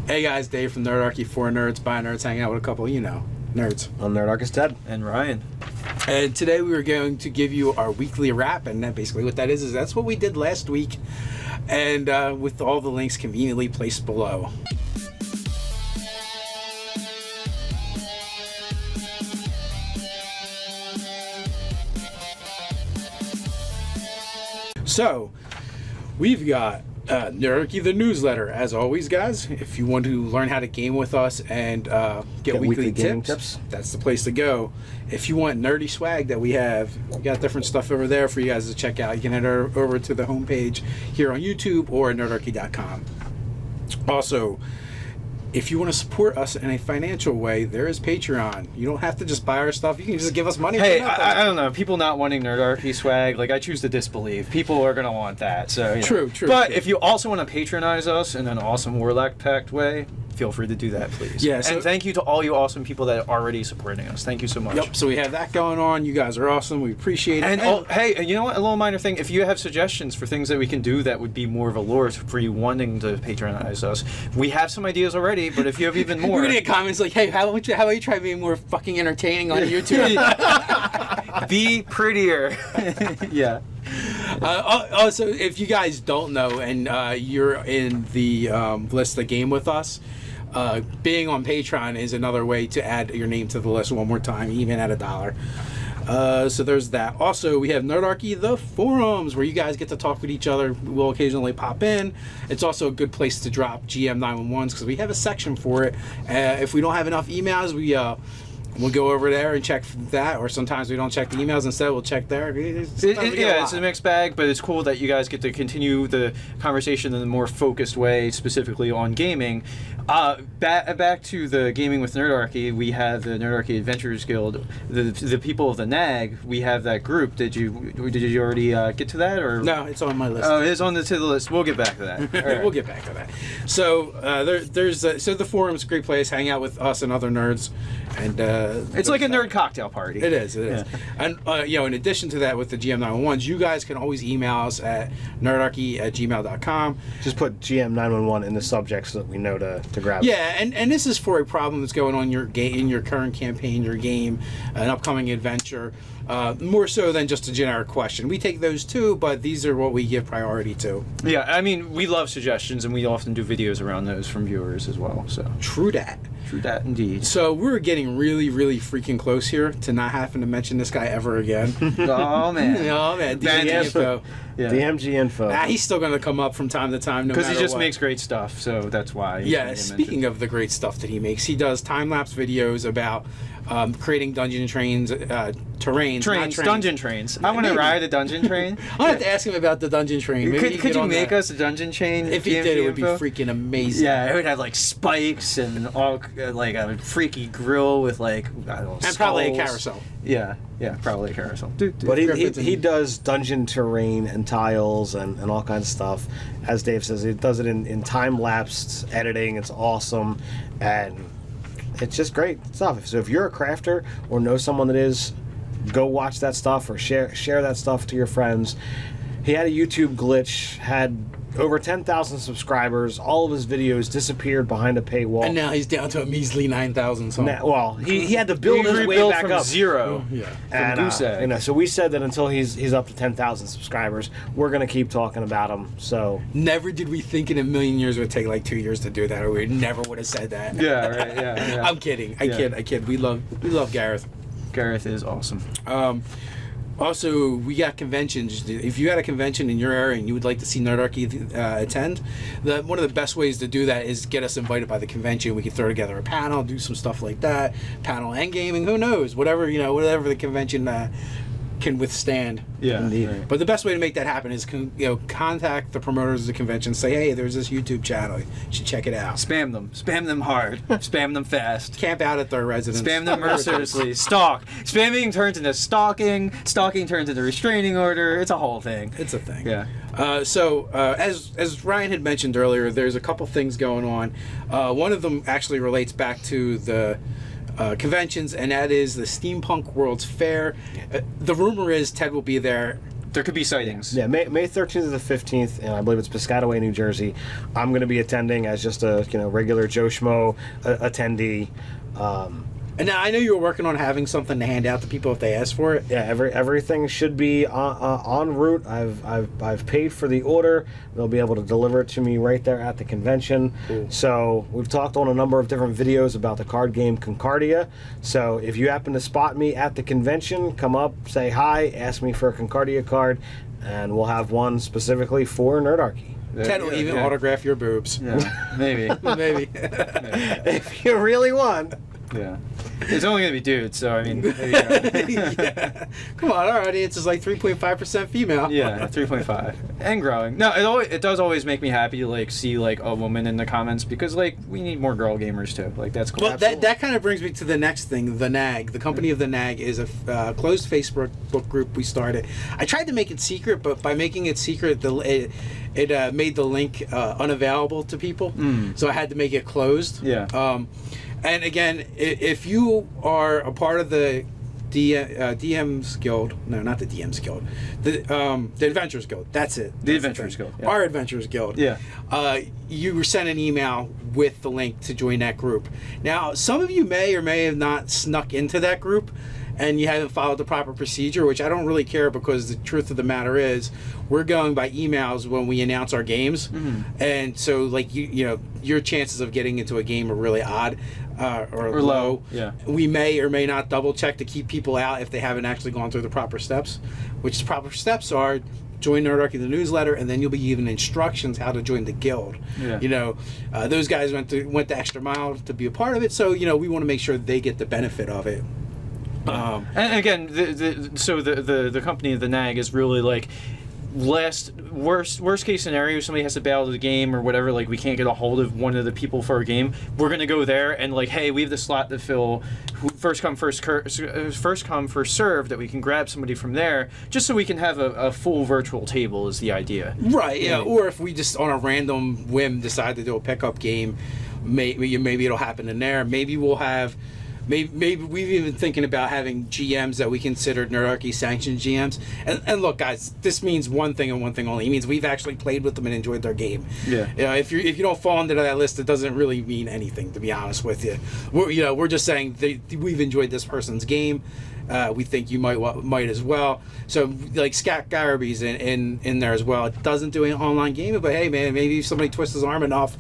Hey guys, Dave from Nerdarchy, for nerds, by nerds, hanging out with a couple, nerds. I'm Nerdarchy Ted. And Ryan. And today we were going to give you our weekly wrap, and that basically what that is that's what we did last week, and with all the links conveniently placed below. So, we've got Nerdarchy the newsletter, as always, guys. If you want to learn how to game with us and get weekly tips, that's the place to go. If you want nerdy swag that we got different stuff over there for you guys to check out. You can head over to the homepage here on YouTube or at nerdarchy.com. Also, if you want to support us in a financial way, there is Patreon. You don't have to just buy our stuff. You can just give us money. Hey, I don't know. People not wanting Nerdarchy swag, like, I choose to disbelieve. People are going to want that. So True. But if you also want to patronize us in an awesome Warlock Pact way, feel free to do that, please. Yeah, and thank you to all you awesome people that are already supporting us. Thank you so much. Yep, so we have that going on. You guys are awesome. We appreciate it. And hey, you know what? A little minor thing. If you have suggestions for things that we can do that would be more of a lure for you wanting to patronize us, we have some ideas already, but if you have even more... We're going to get comments like, hey, how about you try being more fucking entertaining on YouTube? Be prettier. Yeah. Also, if you guys don't know and you're in the list to game with us, being on Patreon is another way to add your name to the list one more time, even at $1. So there's that. Also, we have Nerdarchy, the forums, where you guys get to talk with each other. We'll occasionally pop in. It's also a good place to drop GM 911s because we have a section for it. If we don't have enough emails, we'll go over there and check that, or sometimes we don't check the emails. Instead, we'll check there. It's a mixed bag, but it's cool that you guys get to continue the conversation in a more focused way, specifically on gaming. Back to the Gaming with Nerdarchy, we have the Nerdarchy Adventurers Guild, the people of the NAG. We have that group. Did you already get to that, or no? It's on my list. Oh, it is on to the list. We'll get back to that. All right. We'll get back to that. So so the forum's a great place. Hang out with us and other nerds, and it's like a nerd cocktail party. It is. Yeah. And in addition to that, with the GM911s, you guys can always email us at nerdarchy@gmail.com. Just put GM911 in the subject so that we know to grab it. Yeah, and this is for a problem that's going on in your current campaign, your game, an upcoming adventure. More so than just a generic question. We take those too, but these are what we give priority to. Yeah, I mean, we love suggestions, and we often do videos around those from viewers as well. So True that. True that, indeed. So we're getting really, really freaking close here to not having to mention this guy ever again. Oh, man. Oh, man. DMG info. Yeah. DMG info. He's still going to come up from time to time, because he just makes great stuff, so that's why. Yeah, speaking of the great stuff that he makes, he does time-lapse videos about creating dungeon dungeon trains. I want to ride a dungeon train. I'm going to have to ask him about the dungeon train. Maybe could you make us a dungeon train? If he did, it would be freaking amazing. Yeah, it would have like spikes and all like a freaky grill with like, I don't know, and skulls. Probably a carousel. Yeah, probably a carousel. But he does dungeon terrain and tiles and all kinds of stuff. As Dave says, he does it in time-lapsed editing. It's awesome. And it's just great stuff. So if you're a crafter or know someone that is, go watch that stuff or share that stuff to your friends. He had a YouTube glitch, had over 10,000 subscribers. All of his videos disappeared behind a paywall. And now he's down to a measly 9,000 something. Well, he had to build his way back from up. Zero. Yeah. And, so we said that until he's up to 10,000 subscribers, we're going to keep talking about him. So never did we think in a million years it would take like 2 years to do that, or we never would have said that. Yeah, right. Yeah. I'm kidding. I kid. We love Gareth. Gareth is awesome. Also, we got conventions. If you got a convention in your area and you would like to see Nerdarchy attend, one of the best ways to do that is get us invited by the convention. We can throw together a panel, do some stuff like that. Panel and gaming, who knows? Whatever the convention can withstand. Yeah, indeed. But the best way to make that happen is contact the promoters of the convention. Say, hey, there's this YouTube channel. You should check it out. Spam them hard. Spam them fast. Camp out at their residence. Spam them mercilessly. Stalk. Spamming turns into stalking. Stalking turns into restraining order. It's a whole thing. It's a thing. Yeah. As Ryan had mentioned earlier, there's a couple things going on. One of them actually relates back to the conventions, and that is the Steampunk World's Fair. The rumor is Ted will be there there could be sightings. Yeah, May 13th to the 15th, and I believe it's Piscataway, New Jersey. I'm going to be attending as just a regular Joe Schmo attendee. And now I know you were working on having something to hand out to people if they ask for it. Yeah, everything should be en route. I've paid for the order. They'll be able to deliver it to me right there at the convention. Cool. So we've talked on a number of different videos about the card game Concordia. So if you happen to spot me at the convention, come up, say hi, ask me for a Concordia card, and we'll have one specifically for Nerdarchy. Ted will even autograph your boobs. Yeah, maybe. Maybe. If you really want. Yeah. It's only going to be dudes, so I mean, there you go. Yeah. Come on, our audience is like 3.5% female. Yeah, 3.5 and growing. No, it does always make me happy to like see like a woman in the comments because like we need more girl gamers too. Like that's cool. Well, that kind of brings me to the next thing. The NAG, the company of the NAG, is a closed Facebook group we started. I tried to make it secret, but by making it secret, it made the link unavailable to people. So I had to make it closed. Yeah. And again, if you are a part of the DM's Guild, no, not the DM's Guild, the Adventurers Guild, that's it. The Adventurers Guild. Yeah. Our Adventurers Guild. Yeah. You were sent an email with the link to join that group. Now, some of you may or may have not snuck into that group, and you haven't followed the proper procedure, which I don't really care because the truth of the matter is we're going by emails when we announce our games. And so like you know your chances of getting into a game are really odd or low. Yeah. We may or may not double check to keep people out if they haven't actually gone through the proper steps, which the proper steps are join Nerdarchy, the newsletter, and then you'll be given instructions how to join the guild. Yeah. You know, those guys went the extra mile to be a part of it, so you know we want to make sure they get the benefit of it. And again, the company of the NAG is really like worst case scenario. Somebody has to bail to the game or whatever. Like we can't get a hold of one of the people for a game. We're gonna go there and like, hey, we have the slot to fill. First come first serve. That we can grab somebody from there, just so we can have a full virtual table. Is the idea? Right. Yeah. Or if we just on a random whim decide to do a pickup game, maybe it'll happen in there. Maybe we'll have. Maybe we've even thinking about having GMs that we consider Nerdarchy sanctioned GMs. And look, guys, this means one thing and one thing only. It means we've actually played with them and enjoyed their game. Yeah. You know, if you don't fall into that list, it doesn't really mean anything, to be honest with you. We're just saying we've enjoyed this person's game. We think you might as well. So like Scott Garaby's in there as well. It doesn't do an online gaming, but hey man, maybe if somebody twists his arm enough,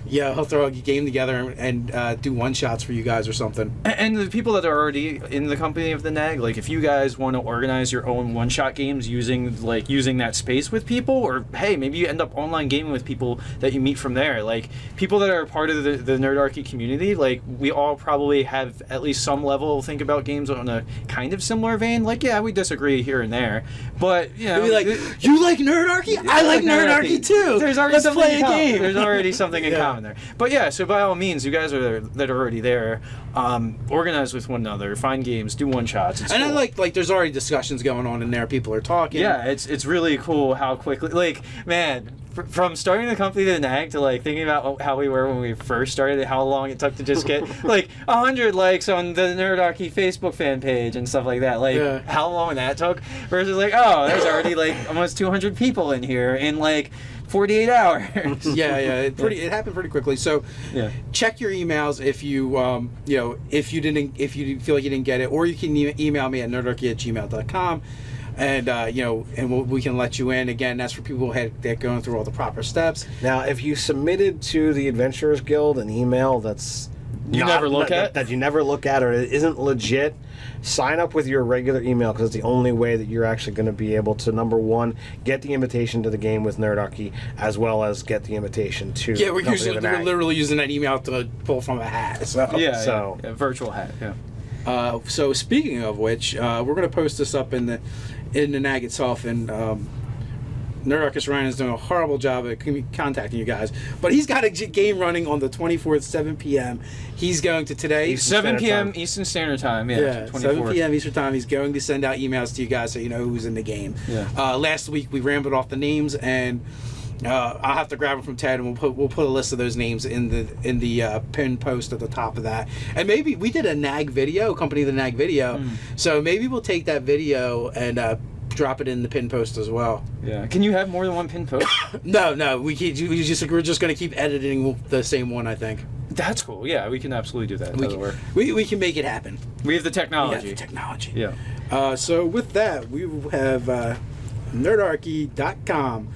yeah, he'll throw a game together and do one shots for you guys or something. And the people that are already in the company of the NAG, like if you guys want to organize your own one shot games using that space with people, or hey, maybe you end up online gaming with people that you meet from there, like people that are part of the Nerdarchy community, like we all probably have at least some level think about games on a kind of similar vein. Like yeah, we disagree here and there, but you know, maybe like you like Nerdarchy, I like Nerdarchy too. There's already Let's play a game. There's already something in common there. But yeah, so by all means, you guys that are already there, organize with one another, find games, do one shots. And cool. I like there's already discussions going on in there. People are talking. Yeah, it's really cool how quickly, like man, from starting the company to NAG to like thinking about how we were when we first started, how long it took to just get like 100 likes on the Nerdarchy Facebook fan page and stuff like that. Like how long that took versus like, oh, there's already like almost 200 people in here in like 48 hours. It happened pretty quickly. So check your emails if you if you feel like you didn't get it, or you can email me at nerdarchy@gmail.com. And we can let you in. Again, that's for people that are going through all the proper steps. Now, if you submitted to the Adventurers Guild an email that you never look at or it isn't legit, sign up with your regular email, because it's the only way that you're actually going to be able to, number one, get the invitation to the game with Nerdarchy, as well as get the invitation to we're literally using that email to pull from a hat. So a virtual hat. Yeah. So speaking of which, we're going to post this up in the NAG itself, and Nerdarchy Ryan is doing a horrible job at contacting you guys, but he's got a game running on the 24th, 7 p.m. He's going to today. 7 p.m. Eastern Standard Time. Yeah, 7 p.m. Eastern Time. He's going to send out emails to you guys so you know who's in the game. Yeah. Last week we rambled off the names, and I'll have to grab them from Ted, and we'll put a list of those names in the pinned post at the top of that. And maybe we did a NAG video, company of the NAG video. So maybe we'll take that video and drop it in the pin post as well. Yeah. Can you have more than one pin post? No, we're just going to keep editing the same one, I think. That's cool. Yeah, we can absolutely do that. That'll work. We can make it happen. We have the technology. We have the technology. Yeah. So with that, we have Nerdarchy.com.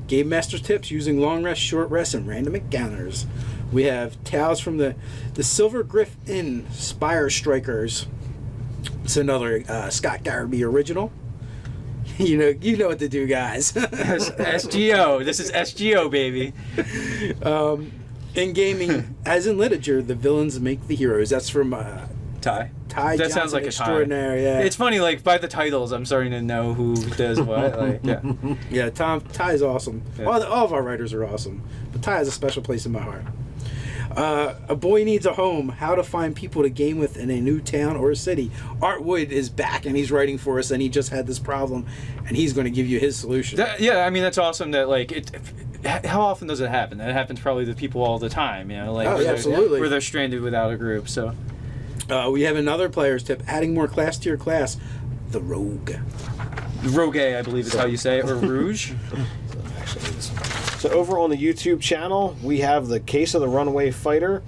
Game Master tips using long rest, short rest, and random encounters. We have tales from the Silver Gryff Inn Spire Strikers. It's another Scott Garrity original. You know what to do, guys. SGO. This is SGO, baby. In gaming, as in literature, the villains make the heroes. That's from Ty. Ty That Johnson, sounds like a extraordinary. Ty. Yeah. It's funny, like by the titles, I'm starting to know who does what. Like, yeah. Yeah, Ty's awesome. Yeah. All of our writers are awesome, but Ty has a special place in my heart. A boy needs a home. How to find people to game with in a new town or city. Art Wood is back and he's writing for us, and he just had this problem, and he's going to give you his solution. Yeah, I mean that's awesome. That like it. How often does it happen? That happens probably to people all the time. You know, like absolutely. where they're stranded without a group. So we have another player's tip: adding more class to your class. The Rogue. Rogue, I believe is how you say it, or Rouge. So over on the YouTube channel, we have the Case of the Runaway Fighter.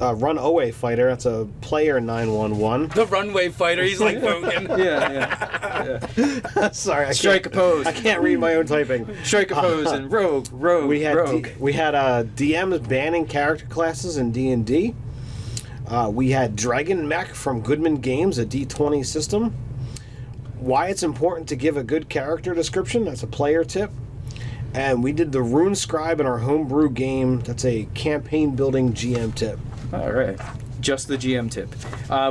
Runaway Fighter, that's a player 911. The Runway Fighter, he's like Logan. Yeah. Sorry, Strike a pose. I can't read my own typing. Strike a pose and rogue. We had rogue. DMs banning character classes in D&D. We had Dragonmech from Goodman Games, a D20 system. Why it's important to give a good character description, that's a player tip. And we did the Rune Scribe in our homebrew game. That's a campaign building GM tip. All right. Just the GM tip.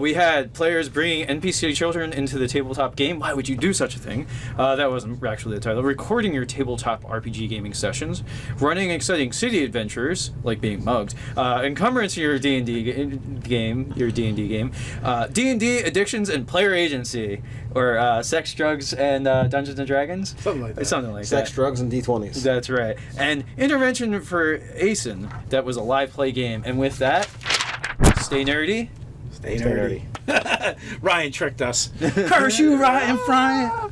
We had players bringing NPC children into the tabletop game. Why would you do such a thing? That wasn't actually the title. Recording your tabletop RPG gaming sessions. Running exciting city adventures, like being mugged. Encumbrance your D&D game. D&D addictions and player agency. Or sex, drugs, and Dungeons and Dragons. Something like that. Something like Sex, that. drugs, and D20s. That's right. And intervention for ASIN. That was a live play game. And with that, stay nerdy. Stay nerdy. Ryan tricked us. Curse you, Ryan Fryan.